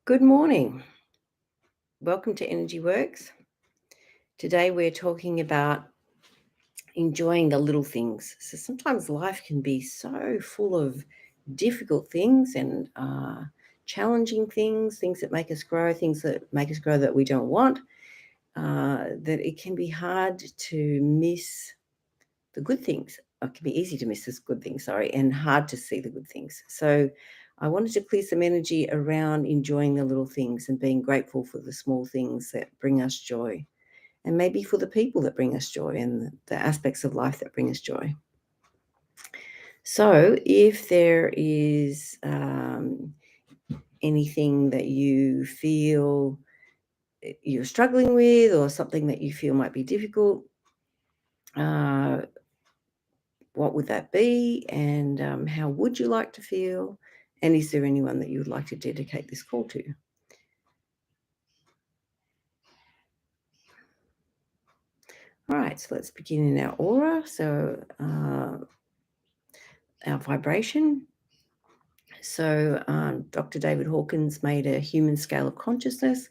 Good morning. Welcome to Energy Works. Today we're talking about enjoying the little things. So sometimes life can be so full of difficult things and challenging things that make us grow, things that make us grow that we don't want, that it can be hard to miss the good things. It can be easy to miss the good things, and hard to see the good things. So I wanted to clear some energy around enjoying the little things and being grateful for the small things that bring us joy, and maybe for the people that bring us joy and the aspects of life that bring us joy. So if there is anything that you feel you're struggling with, or something that you feel might be difficult, what would that be, and how would you like to feel, and is there anyone that you would like to dedicate this call to? All right, so let's begin in our aura. So our vibration. So Dr. David Hawkins made a human scale of consciousness,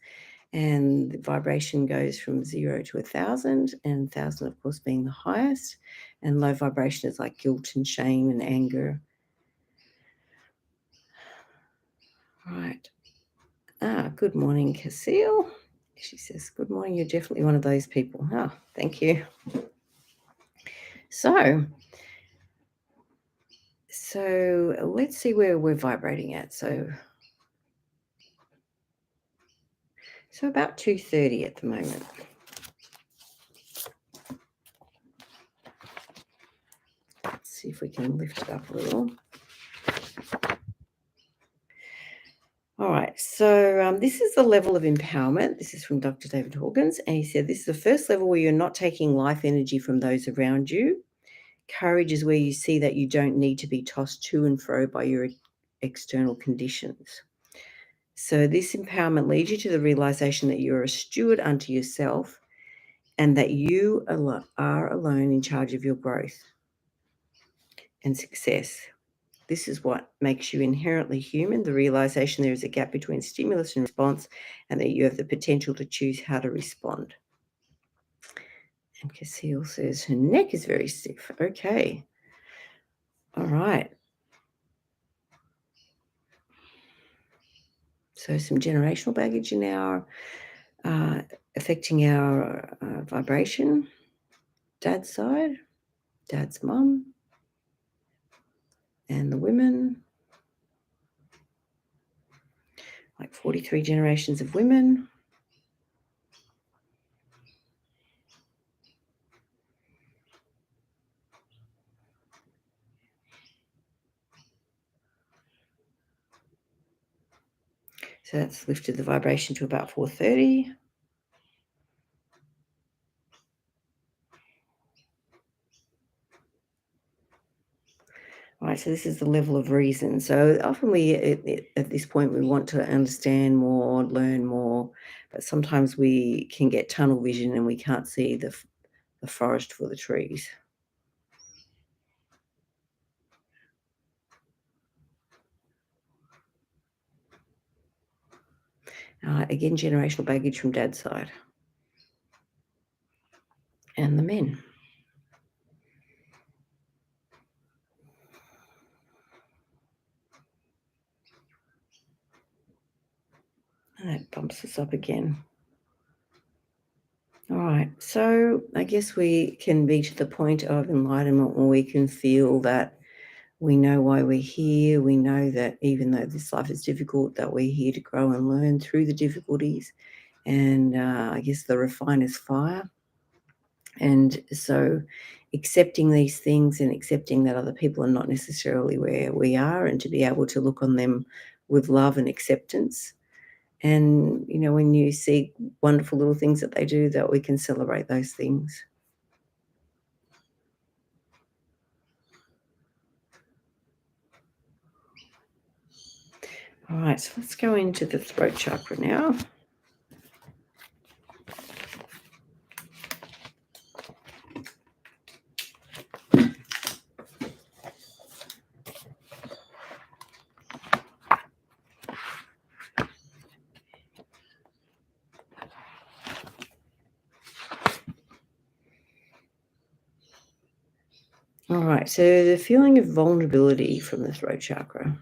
and the vibration goes from 0 to 1,000, and 1,000, of course, being the highest. And low vibration is like guilt and shame and anger. Right. Good morning, Casille. She says, good morning. You're definitely one of those people. Oh, thank you. So let's see where we're vibrating at. So about 2:30 at the moment. Let's see if we can lift it up a little. All right, so this is the level of empowerment. This is from Dr. David Hawkins, and he said this is the first level where you're not taking life energy from those around you. Courage is where you see that you don't need to be tossed to and fro by your external conditions. So this empowerment leads you to the realization that you're a steward unto yourself, and that you are alone in charge of your growth and success. This is what makes you inherently human, the realization there is a gap between stimulus and response, and that you have the potential to choose how to respond. And Casille says her neck is very stiff. Okay. All right. So some generational baggage in our affecting our vibration. Dad's side, dad's mum, and the women. Like 43 generations of women. So that's lifted the vibration to about 430. All right, so this is the level of reason. So often at this point, we want to understand more, learn more, but sometimes we can get tunnel vision and we can't see the forest for the trees. Again, generational baggage from dad's side. And the men. And that bumps us up again. All right, so I guess we can be to the point of enlightenment where we can feel that we know why we're here. We know that even though this life is difficult, that we're here to grow and learn through the difficulties. And I guess the refiner's fire. And so accepting these things and accepting that other people are not necessarily where we are, and to be able to look on them with love and acceptance. And, when you see wonderful little things that they do, that we can celebrate those things. All right, so let's go into the throat chakra now. All right, so the feeling of vulnerability from the throat chakra.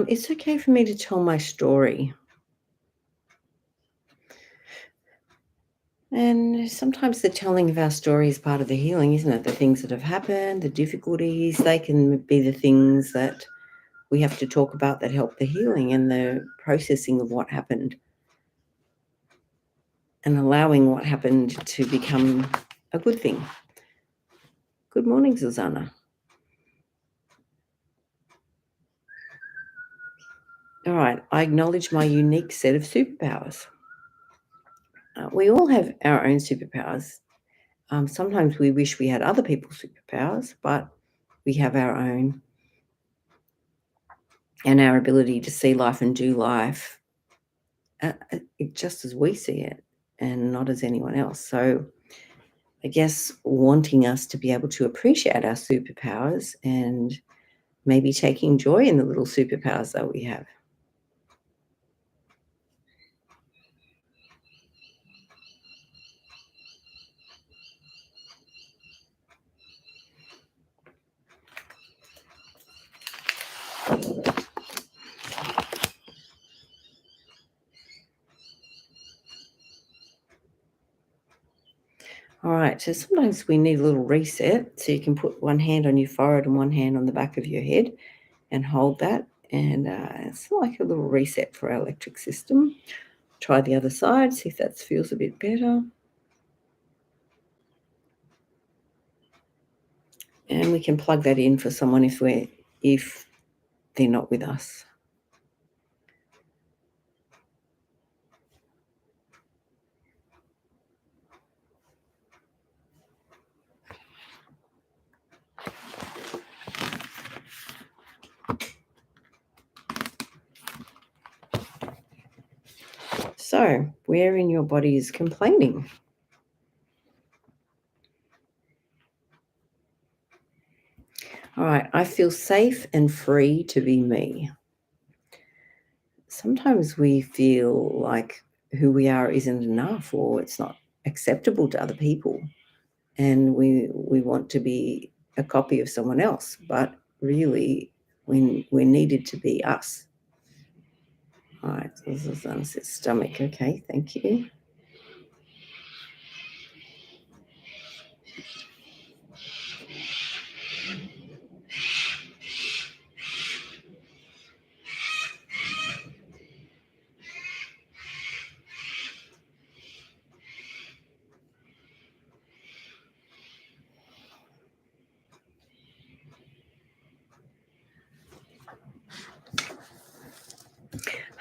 It's okay for me to tell my story. And sometimes the telling of our story is part of the healing, isn't it? The things that have happened, the difficulties, they can be the things that we have to talk about that help the healing and the processing of what happened and allowing what happened to become a good thing. Good morning, Susanna. All right, I acknowledge my unique set of superpowers. We all have our own superpowers. Sometimes we wish we had other people's superpowers, but we have our own, and our ability to see life and do life just as we see it and not as anyone else. So I guess wanting us to be able to appreciate our superpowers and maybe taking joy in the little superpowers that we have. All right, so sometimes we need a little reset. So you can put one hand on your forehead and one hand on the back of your head and hold that. And it's like a little reset for our electric system. Try the other side, see if that feels a bit better. And we can plug that in for someone if they're not with us. So, where in your body is complaining? All right, I feel safe and free to be me. Sometimes we feel like who we are isn't enough or it's not acceptable to other people. And we want to be a copy of someone else, but really we're needed to be us. All right, so this is unset stomach. Okay, thank you.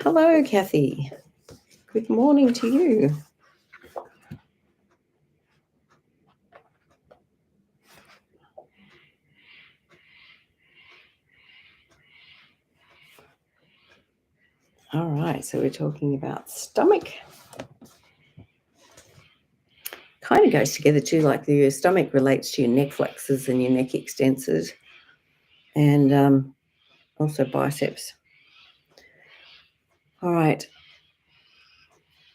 Hello, Kathy. Good morning to you. All right, so we're talking about stomach. Kind of goes together too, like your stomach relates to your neck flexors and your neck extensors and also biceps. All right.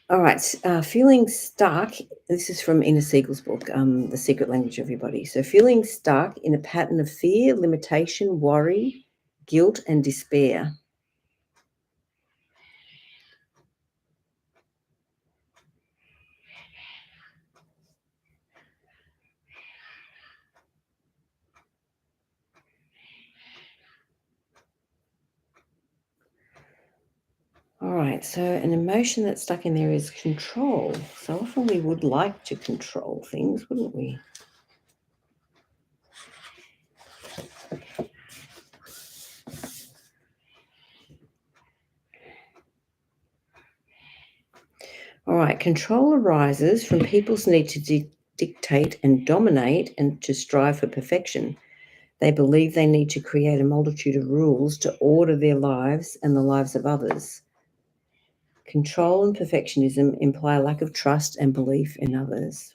All right, feeling stuck. This is from Ina Siegel's book, The Secret Language of Your Body. So, feeling stuck in a pattern of fear, limitation, worry, guilt, and despair. All right, so an emotion that's stuck in there is control. So often we would like to control things, wouldn't we? All right, control arises from people's need to dictate and dominate and to strive for perfection. They believe they need to create a multitude of rules to order their lives and the lives of others. Control and perfectionism imply a lack of trust and belief in others.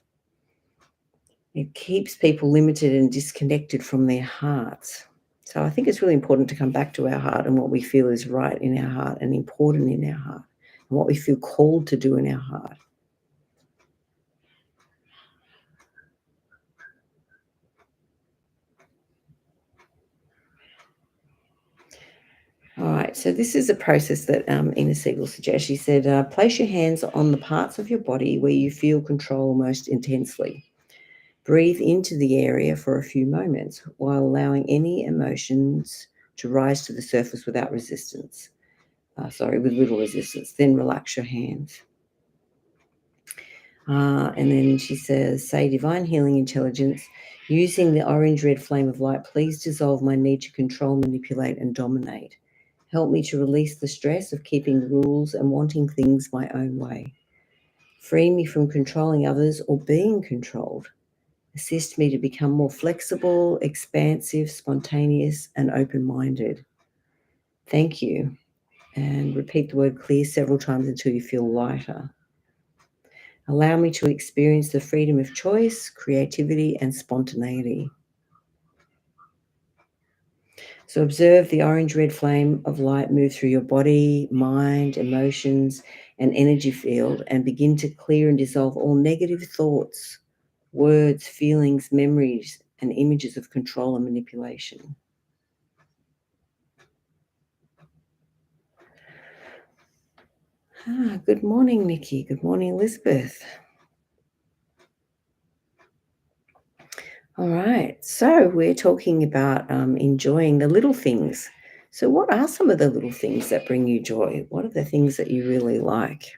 It keeps people limited and disconnected from their hearts. So I think it's really important to come back to our heart and what we feel is right in our heart and important in our heart, and what we feel called to do in our heart. All right, so this is a process that Ina Siegel suggests. She said, place your hands on the parts of your body where you feel control most intensely. Breathe into the area for a few moments while allowing any emotions to rise to the surface without resistance. With little resistance. Then relax your hands. And then she says, say, divine healing intelligence, using the orange red flame of light, please dissolve my need to control, manipulate, and dominate. Help me to release the stress of keeping rules and wanting things my own way. Free me from controlling others or being controlled. Assist me to become more flexible, expansive, spontaneous, and open-minded. Thank you. And repeat the word clear several times until you feel lighter. Allow me to experience the freedom of choice, creativity, and spontaneity. So observe the orange-red flame of light move through your body, mind, emotions, and energy field, and begin to clear and dissolve all negative thoughts, words, feelings, memories, and images of control and manipulation. Good morning, Nikki. Good morning, Elizabeth. All right, so we're talking about enjoying the little things. So what are some of the little things that bring you joy? What are the things that you really like?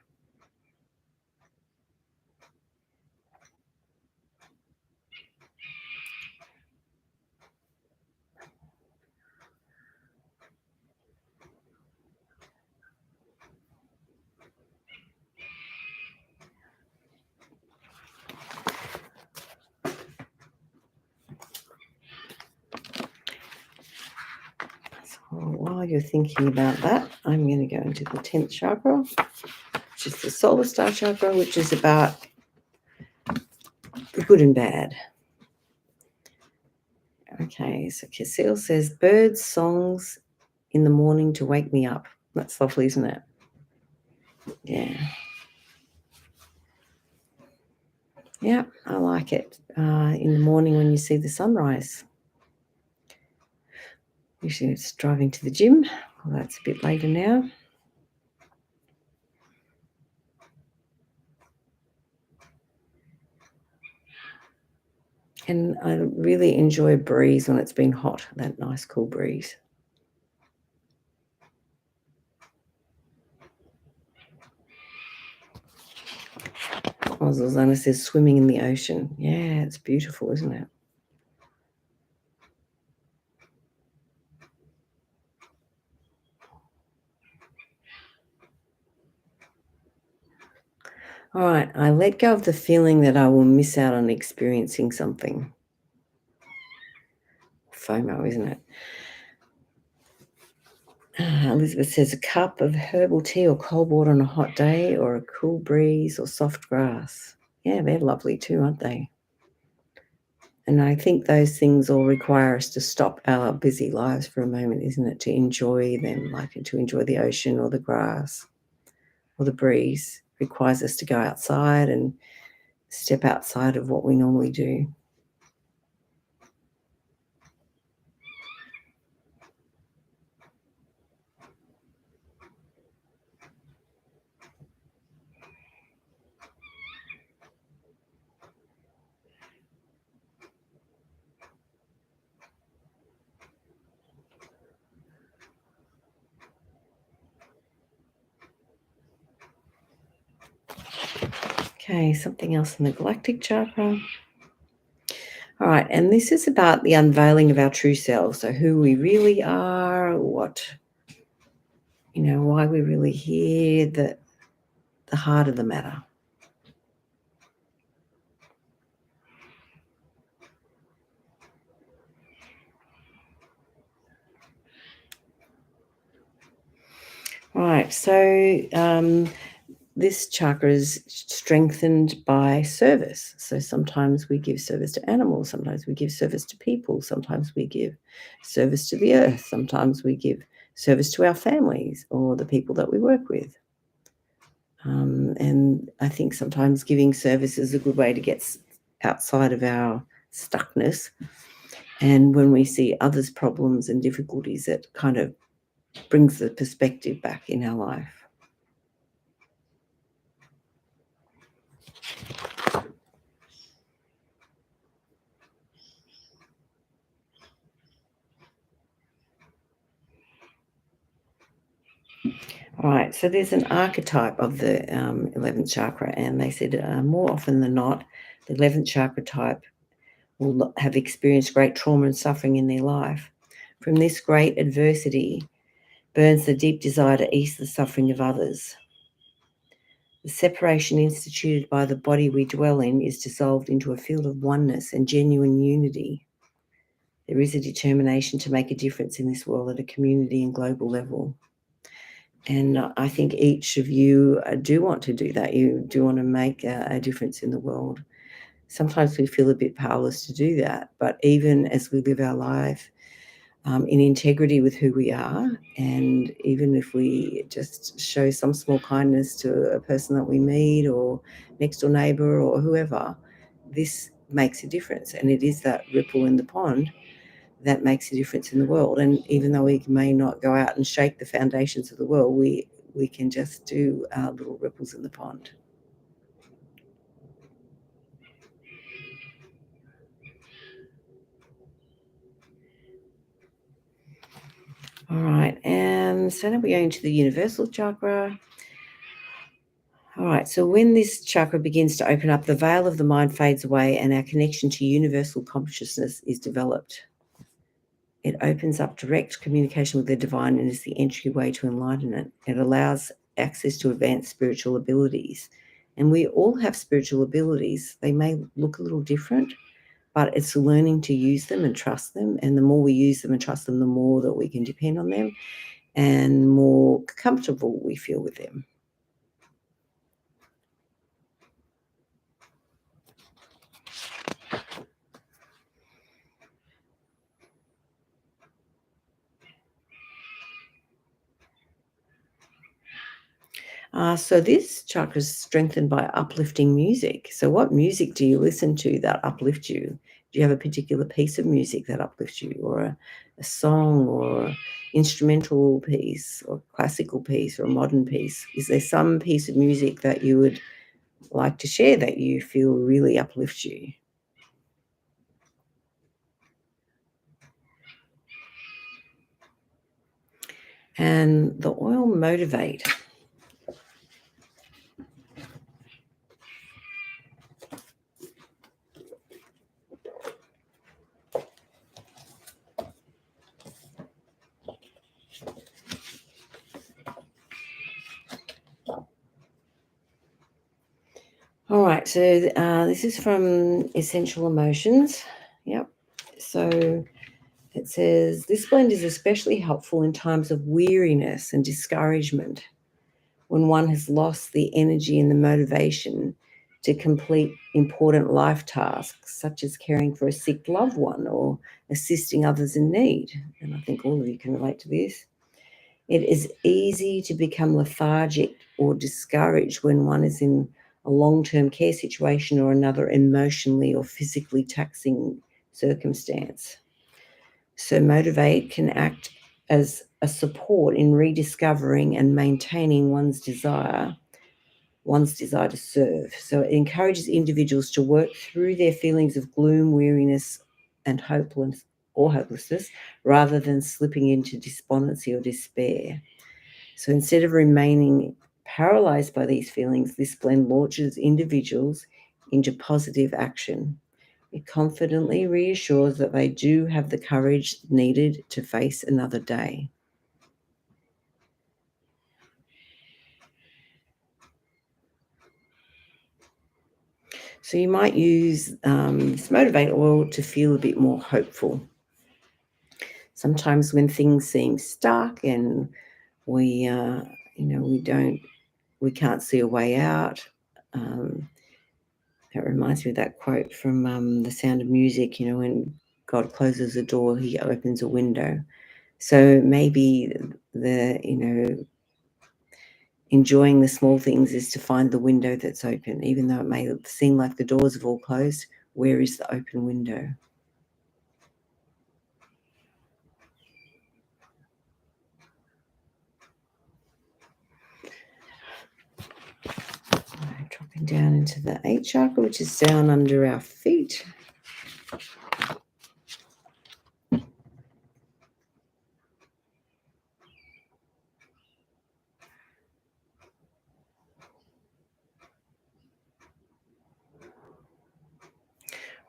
So while you're thinking about that, I'm going to go into the 10th chakra, which is the solar star chakra, which is about the good and bad. Okay, so Casil says, birds' songs in the morning to wake me up. That's lovely, isn't it? Yeah. Yeah, I like it. In the morning when you see the sunrise. Usually it's driving to the gym. Well, that's a bit later now. And I really enjoy a breeze when it's been hot, that nice cool breeze. Oh, Zuzana says swimming in the ocean. Yeah, it's beautiful, isn't it? All right, I let go of the feeling that I will miss out on experiencing something. FOMO, isn't it? Elizabeth says a cup of herbal tea or cold water on a hot day, or a cool breeze or soft grass. Yeah, they're lovely too, aren't they? And I think those things all require us to stop our busy lives for a moment, isn't it? To enjoy them, like to enjoy the ocean or the grass or the breeze. It requires us to go outside and step outside of what we normally do. Okay, something else in the galactic chakra. All right, and this is about the unveiling of our true selves. So who we really are, why we're really here, the heart of the matter. All Right. So this chakra is strengthened by service. So sometimes we give service to animals, sometimes we give service to people, sometimes we give service to the earth, sometimes we give service to our families or the people that we work with. And I think sometimes giving service is a good way to get outside of our stuckness. And when we see others' problems and difficulties, it kind of brings the perspective back in our life. All right, so there's an archetype of the 11th chakra, and they said more often than not, the 11th chakra type will have experienced great trauma and suffering in their life. From this great adversity burns the deep desire to ease the suffering of others. The separation instituted by the body we dwell in is dissolved into a field of oneness and genuine unity. There is a determination to make a difference in this world at a community and global level. And I think each of you do want to do that. You do want to make a difference in the world. Sometimes we feel a bit powerless to do that, but even as we live our life in integrity with who we are, and even if we just show some small kindness to a person that we meet or next door neighbour or whoever, this makes a difference. And it is that ripple in the pond that makes a difference in the world. And even though we may not go out and shake the foundations of the world, we can just do little ripples in the pond. All right, and so now we're going to the universal chakra. All right, so when this chakra begins to open up, the veil of the mind fades away and our connection to universal consciousness is developed. It opens up direct communication with the divine and is the entryway to enlightenment. It allows access to advanced spiritual abilities. And we all have spiritual abilities. They may look a little different, but it's learning to use them and trust them. And the more we use them and trust them, the more that we can depend on them and more comfortable we feel with them. So this chakra is strengthened by uplifting music. So what music do you listen to that uplifts you? Do you have a particular piece of music that uplifts you, or a song, or instrumental piece, or classical piece, or a modern piece? Is there some piece of music that you would like to share that you feel really uplifts you? And the oil motivate. All right, so this is from Essential Emotions. Yep. So it says, this blend is especially helpful in times of weariness and discouragement, when one has lost the energy and the motivation to complete important life tasks, such as caring for a sick loved one or assisting others in need. And I think all of you can relate to this. It is easy to become lethargic or discouraged when one is in a long-term care situation or another emotionally or physically taxing circumstance. So Motivate can act as a support in rediscovering and maintaining one's desire to serve. So it encourages individuals to work through their feelings of gloom, weariness, and hopelessness, rather than slipping into despondency or despair. So instead of remaining paralyzed by these feelings, this blend launches individuals into positive action. It confidently reassures that they do have the courage needed to face another day. So you might use this Motivate oil to feel a bit more hopeful. Sometimes when things seem stuck and we, we can't see a way out. That reminds me of that quote from The Sound of Music, when God closes a door, he opens a window. So maybe enjoying the small things is to find the window that's open, even though it may seem like the doors have all closed. Where is the open window? Dropping down into the 8th chakra, which is down under our feet.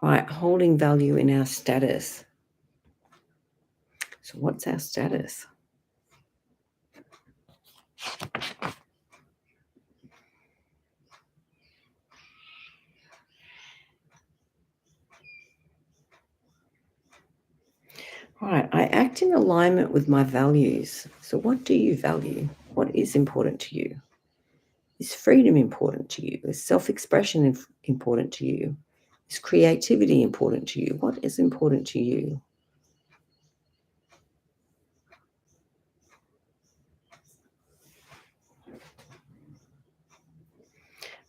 Right, holding value in our status. So what's our status? Right, I act in alignment with my values. So what do you value? What is important to you? Is freedom important to you? Is self-expression important to you? Is creativity important to you? What is important to you?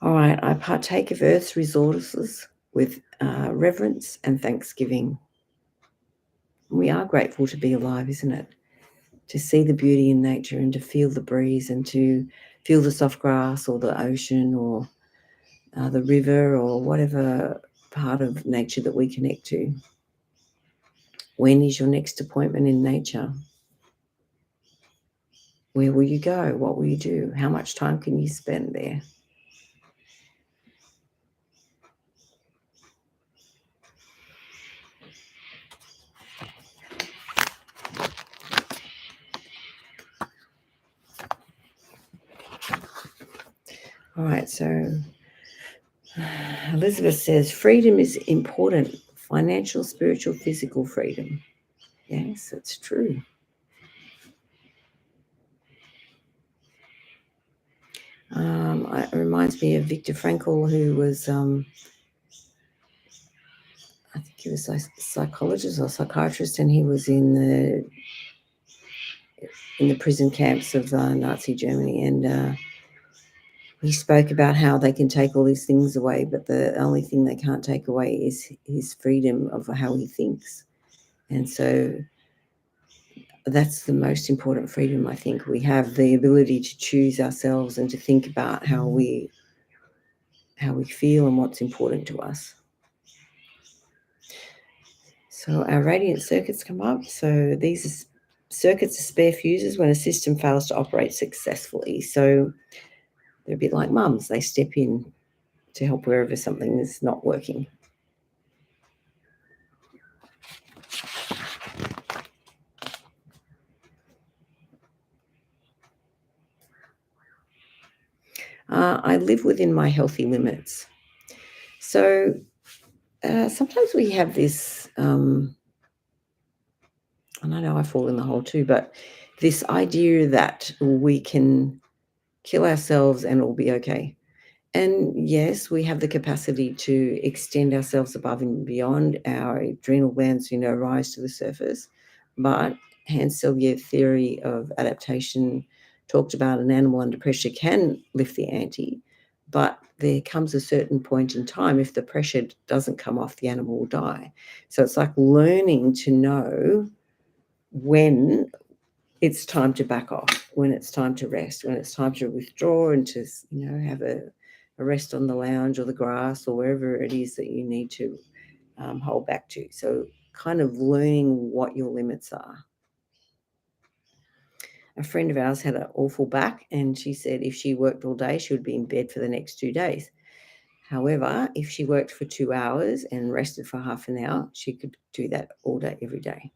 All right, I partake of Earth's resources with reverence and thanksgiving. We are grateful to be alive, isn't it? To see the beauty in nature and to feel the breeze and to feel the soft grass or the ocean or the river or whatever part of nature that we connect to. When is your next appointment in nature? Where will you go? What will you do? How much time can you spend there? All right, so Elizabeth says freedom is important. Financial, spiritual, physical freedom. Yes, it's true. It reminds me of Viktor Frankl, who was, I think he was a psychologist or psychiatrist, and he was in the prison camps of Nazi Germany, and he spoke about how they can take all these things away, but the only thing they can't take away is his freedom of how he thinks. And so that's the most important freedom, I think. We have the ability to choose ourselves and to think about how we feel and what's important to us. So our radiant circuits come up. So these are circuits are spare fuses when a system fails to operate successfully. So they're a bit like mums. They step in to help wherever something is not working. I live within my healthy limits. So sometimes we have this, and I know I fall in the hole too, but this idea that we can kill ourselves and it'll be okay. And yes, we have the capacity to extend ourselves above and beyond. Our adrenal glands, rise to the surface. But Hans Selye's theory of adaptation talked about an animal under pressure can lift the ante, but there comes a certain point in time, if the pressure doesn't come off, the animal will die. So it's like learning to know when it's time to back off, when it's time to rest, when it's time to withdraw and to, have a rest on the lounge or the grass or wherever it is that you need to hold back to. So kind of learning what your limits are. A friend of ours had an awful back, and she said if she worked all day, she would be in bed for the next 2 days. However, if she worked for 2 hours and rested for half an hour, she could do that all day, every day.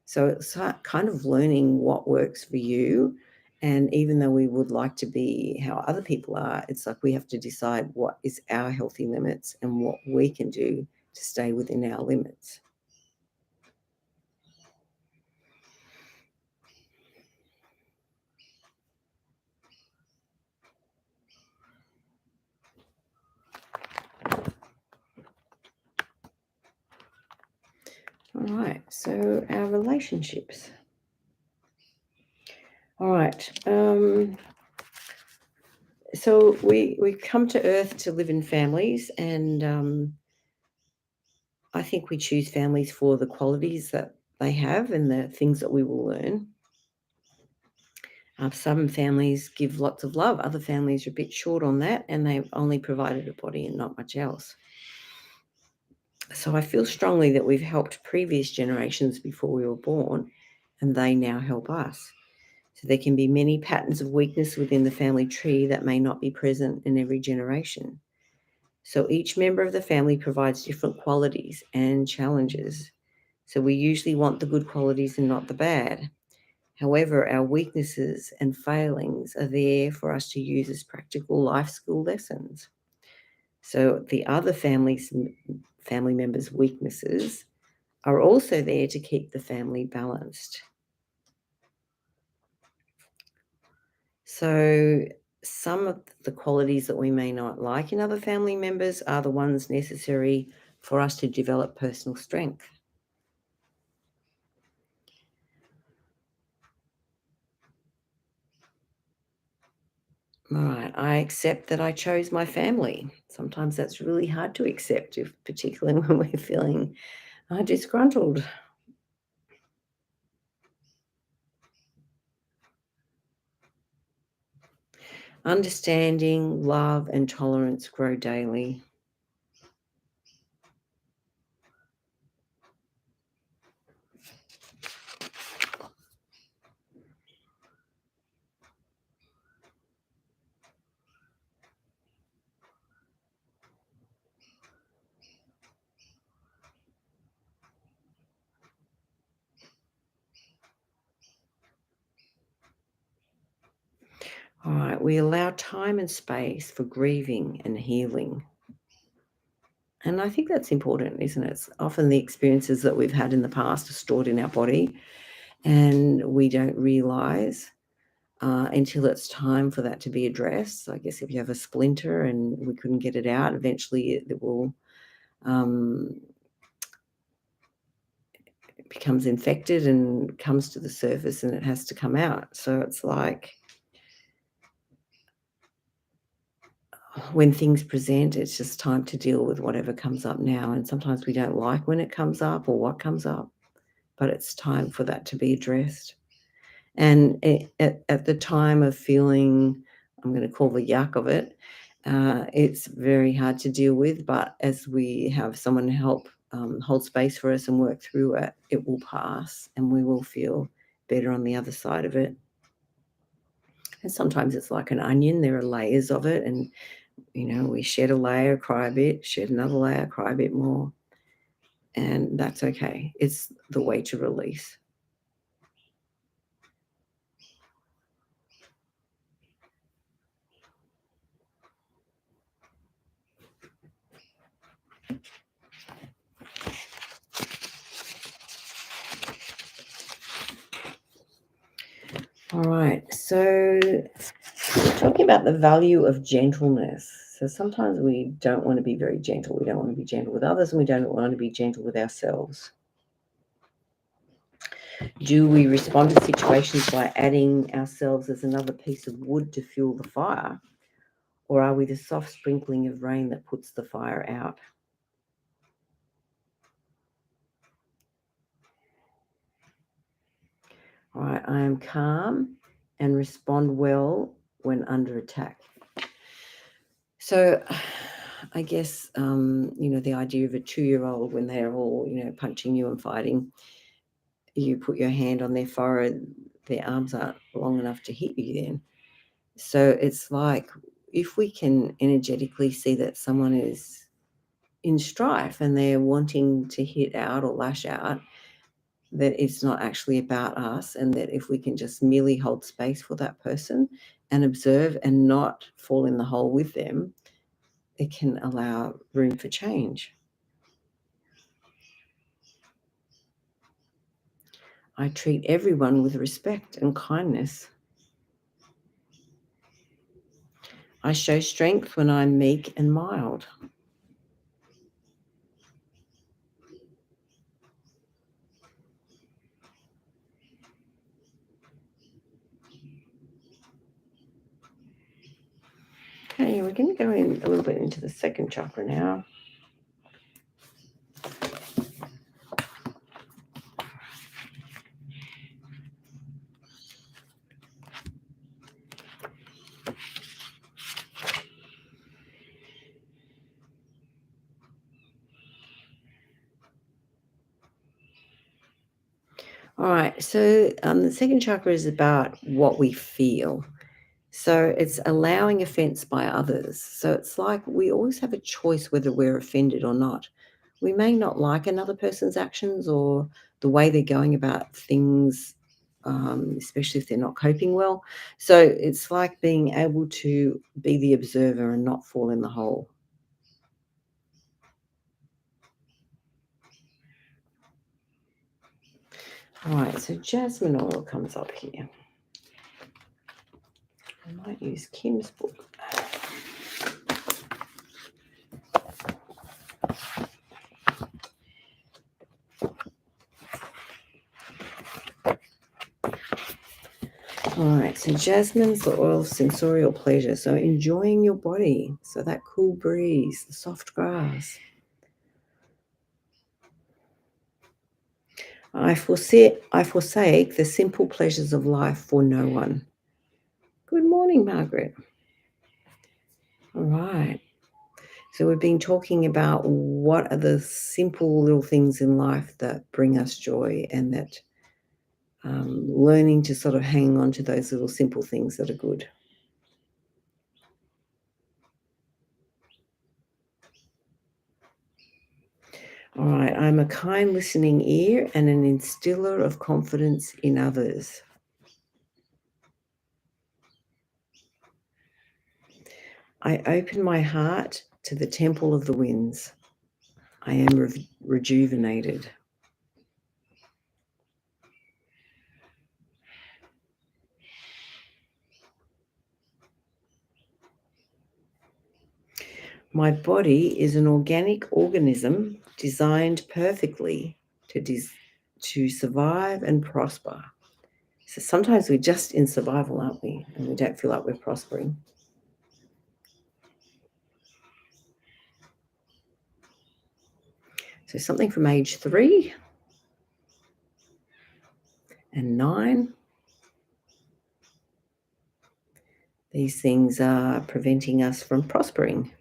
So it's kind of learning what works for you. And even though we would like to be how other people are, it's like we have to decide what is our healthy limits and what we can do to stay within our limits. All right, so our relationships. All right. So we come to Earth to live in families, and I think we choose families for the qualities that they have and the things that we will learn. Some families give lots of love, other families are a bit short on that, and they've only provided a body and not much else. So I feel strongly that we've helped previous generations before we were born, and they now help us. So there can be many patterns of weakness within the family tree that may not be present in every generation. So each member of the family provides different qualities and challenges. So we usually want the good qualities and not the bad. However, our weaknesses and failings are there for us to use as practical life skill lessons. So the other family members' weaknesses are also there to keep the family balanced. So some of the qualities that we may not like in other family members are the ones necessary for us to develop personal strength. All right, I accept that I chose my family. Sometimes that's really hard to accept, if particularly when we're feeling disgruntled. Understanding, love, and tolerance grow daily. All right, we allow time and space for grieving and healing. And I think that's important, isn't it? It's often the experiences that we've had in the past are stored in our body, and we don't realize until it's time for that to be addressed. I guess if you have a splinter and we couldn't get it out, eventually it will um, becomes infected and comes to the surface, and it has to come out. So it's like when things present, it's just time to deal with whatever comes up now. And sometimes we don't like when it comes up or what comes up, but it's time for that to be addressed. And at the time of feeling, I'm going to call the yuck of it, it's very hard to deal with. But as we have someone help hold space for us and work through it, it will pass and we will feel better on the other side of it. And sometimes it's like an onion, there are layers of it. And, we shed a layer, cry a bit, shed another layer, cry a bit more. And that's okay. It's the way to release. All right. So talking about the value of gentleness. So sometimes we don't want to be very gentle. We don't want to be gentle with others, and we don't want to be gentle with ourselves. Do we respond to situations by adding ourselves as another piece of wood to fuel the fire? Or are we the soft sprinkling of rain that puts the fire out? All right, I am calm and respond well when under attack. So I guess, the idea of a 2-year-old when they're all, punching you and fighting, you put your hand on their forehead, their arms aren't long enough to hit you then. So it's like if we can energetically see that someone is in strife and they're wanting to hit out or lash out, that it's not actually about us, and that if we can just merely hold space for that person and observe and not fall in the hole with them, it can allow room for change. I treat everyone with respect and kindness. I show strength when I'm meek and mild. Okay, we're going to go in a little bit into the second chakra now. All right, so the second chakra is about what we feel. So it's allowing offense by others. So it's like we always have a choice whether we're offended or not. We may not like another person's actions or the way they're going about things, especially if they're not coping well. So it's like being able to be the observer and not fall in the hole. All right, so jasmine oil comes up here. I might use Kim's book. All right, so jasmine's the oil of sensorial pleasure. So enjoying your body. So that cool breeze, the soft grass. I forsake the simple pleasures of life for no one. Good morning, Margaret. All right. So we've been talking about what are the simple little things in life that bring us joy, and that learning to sort of hang on to those little simple things that are good. All right. I'm a kind listening ear and an instiller of confidence in others. I open my heart to the temple of the winds. I am rejuvenated. My body is an organic organism designed perfectly to survive and prosper. So sometimes we're just in survival, aren't we? And we don't feel like we're prospering. So something from age 3 and 9. These things are preventing us from prospering.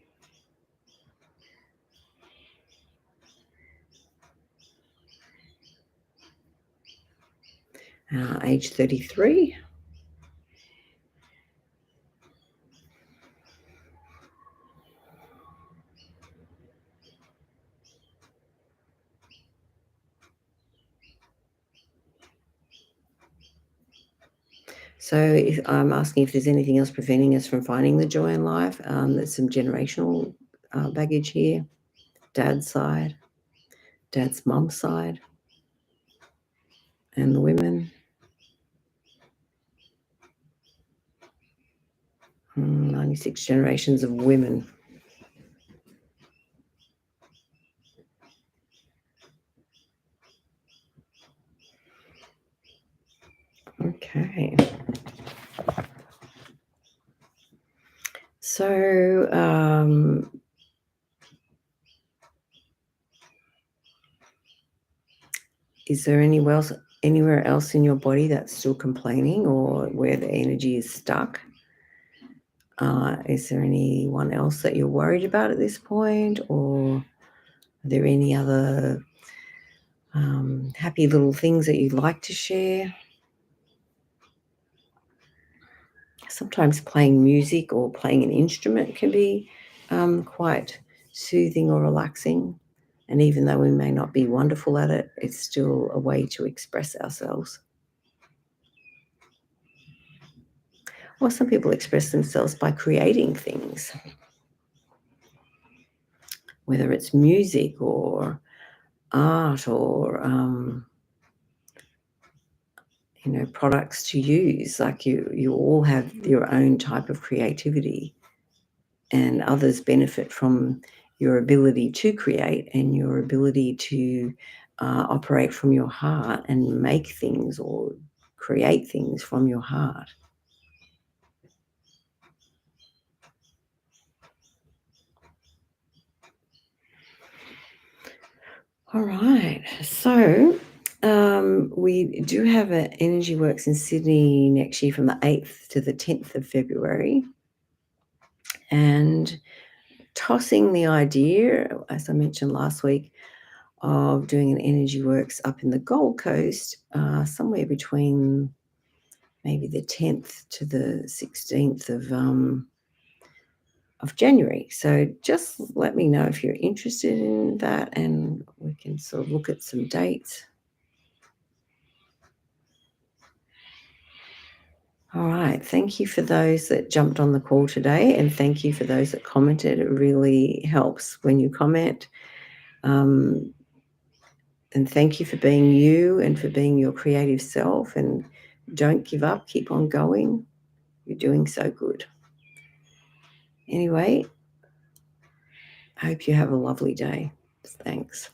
Age 33. So if I'm asking if there's anything else preventing us from finding the joy in life, there's some generational baggage here. Dad's side, dad's mum's side, and the women. 96 generations of women. Okay. So is there anywhere else in your body that's still complaining, or where the energy is stuck? Is there anyone else that you're worried about at this point, or are there any other happy little things that you'd like to share? Sometimes playing music or playing an instrument can be quite soothing or relaxing. And even though we may not be wonderful at it, it's still a way to express ourselves. Or some people express themselves by creating things, whether it's music or art or products to use. Like you all have your own type of creativity, and others benefit from your ability to create and your ability to operate from your heart and make things or create things from your heart. All right. So we do have an Energy Works in Sydney next year from the 8th to the 10th of February. And tossing the idea, as I mentioned last week, of doing an Energy Works up in the Gold Coast, somewhere between maybe the 10th to the 16th of January. So just let me know if you're interested in that, and we can sort of look at some dates. All right. Thank you for those that jumped on the call today, and thank you for those that commented. It really helps when you comment. Um, and thank you for being you and for being your creative self. And don't give up. Keep on going. You're doing so good. Anyway, I hope you have a lovely day. Thanks.